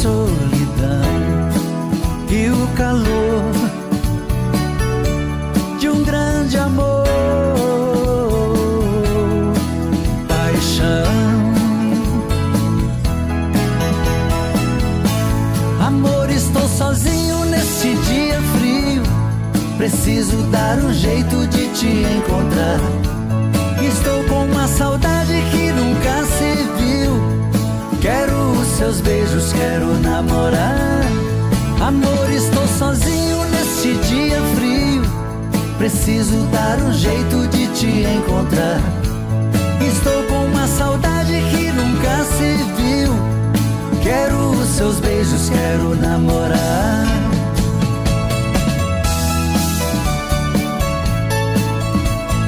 solidão e o calor de um grande amor. Paixão, amor, estou sozinho nesse dia frio. Preciso dar um jeito de te encontrar. Estou com uma saudade que nunca se viu. Quero os seus beijos, quero namorar. Amor, estou sozinho nesse dia frio. Preciso dar um jeito de te encontrar. Estou com uma saudade que nunca se viu. Quero os seus beijos, quero namorar.